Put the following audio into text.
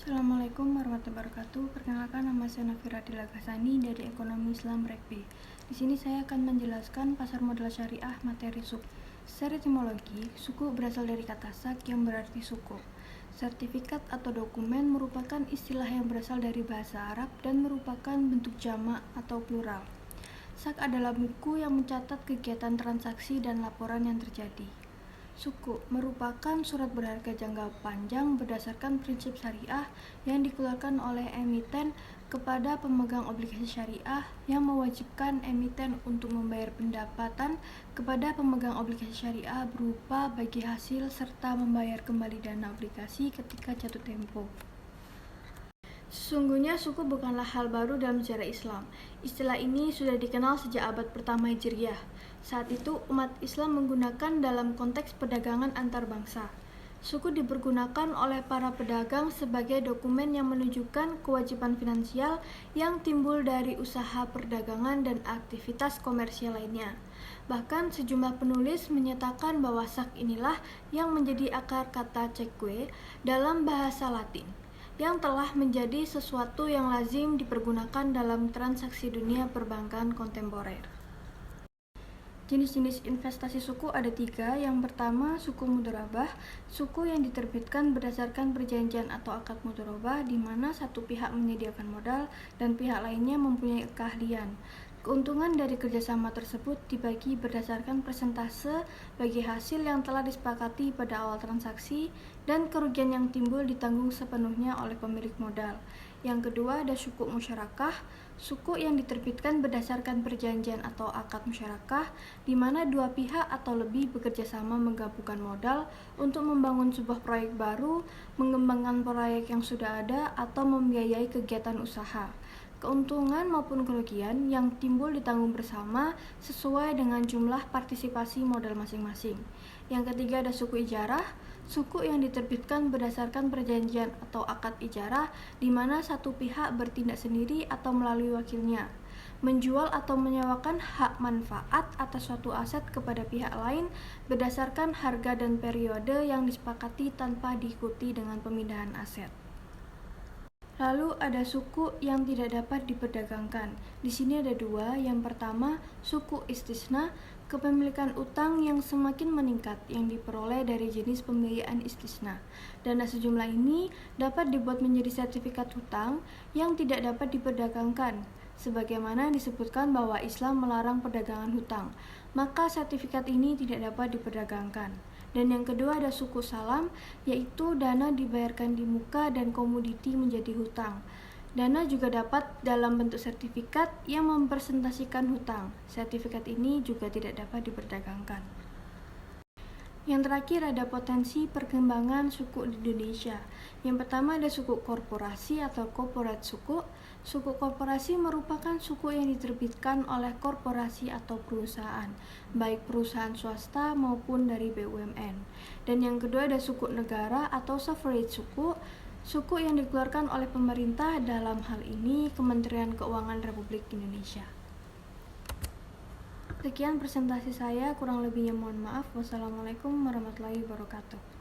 Assalamualaikum warahmatullahi wabarakatuh. Perkenalkan, nama saya Nafira Dilagasani dari Ekonomi Islam Rekbi. Di sini saya akan menjelaskan pasar modal syariah materi suku. Secara etimologi, suku berasal dari kata sak yang berarti suku. Sertifikat atau dokumen merupakan istilah yang berasal dari bahasa Arab dan merupakan bentuk jamak atau plural. Sak adalah buku yang mencatat kegiatan transaksi dan laporan yang terjadi. Suku merupakan surat berharga jangka panjang berdasarkan prinsip syariah yang dikeluarkan oleh emiten kepada pemegang obligasi syariah yang mewajibkan emiten untuk membayar pendapatan kepada pemegang obligasi syariah berupa bagi hasil serta membayar kembali dana obligasi ketika jatuh tempo. Sesungguhnya suku bukanlah hal baru dalam sejarah Islam. Istilah ini sudah dikenal sejak abad pertama Hijriyah. Saat itu umat Islam menggunakan dalam konteks perdagangan antar bangsa. Suku dipergunakan oleh para pedagang sebagai dokumen yang menunjukkan kewajiban finansial yang timbul dari usaha perdagangan dan aktivitas komersial lainnya. Bahkan sejumlah penulis menyatakan bahwa sak inilah yang menjadi akar kata cekue dalam bahasa Latin, yang telah menjadi sesuatu yang lazim dipergunakan dalam transaksi dunia perbankan kontemporer. Jenis-jenis investasi suku ada 3. Yang pertama, suku mudharabah, suku yang diterbitkan berdasarkan perjanjian atau akad mudharabah di mana satu pihak menyediakan modal dan pihak lainnya mempunyai keahlian. Keuntungan dari kerjasama tersebut dibagi berdasarkan persentase bagi hasil yang telah disepakati pada awal transaksi dan kerugian yang timbul ditanggung sepenuhnya oleh pemilik modal. Yang kedua ada suku musyarakah, suku yang diterbitkan berdasarkan perjanjian atau akad musyarakah di mana dua pihak atau lebih bekerja sama menggabungkan modal untuk membangun sebuah proyek baru, mengembangkan proyek yang sudah ada atau membiayai kegiatan usaha. Keuntungan maupun kerugian yang timbul ditanggung bersama sesuai dengan jumlah partisipasi modal masing-masing. Yang ketiga ada suku ijarah, suku yang diterbitkan berdasarkan perjanjian atau akad ijarah di mana satu pihak bertindak sendiri atau melalui wakilnya, menjual atau menyewakan hak manfaat atas suatu aset kepada pihak lain berdasarkan harga dan periode yang disepakati tanpa diikuti dengan pemindahan aset. Lalu ada suku yang tidak dapat diperdagangkan. Di sini ada 2. Yang pertama, suku istisna, kepemilikan utang yang semakin meningkat yang diperoleh dari jenis pembiayaan istisna. Dana sejumlah ini dapat dibuat menjadi sertifikat hutang yang tidak dapat diperdagangkan. Sebagaimana disebutkan bahwa Islam melarang perdagangan hutang, maka sertifikat ini tidak dapat diperdagangkan. Dan yang kedua ada suku salam, yaitu dana dibayarkan di muka dan komoditi menjadi hutang. Dana juga dapat dalam bentuk sertifikat yang mempresentasikan hutang. Sertifikat ini juga tidak dapat diperdagangkan. Yang terakhir ada potensi perkembangan suku di Indonesia. Yang pertama ada suku korporasi atau corporate suku. Suku korporasi merupakan suku yang diterbitkan oleh korporasi atau perusahaan, baik perusahaan swasta maupun dari BUMN. Dan yang kedua ada suku negara atau sovereign suku. Suku yang dikeluarkan oleh pemerintah, dalam hal ini Kementerian Keuangan Republik Indonesia. Sekian presentasi saya, kurang lebihnya mohon maaf. Wassalamualaikum warahmatullahi wabarakatuh.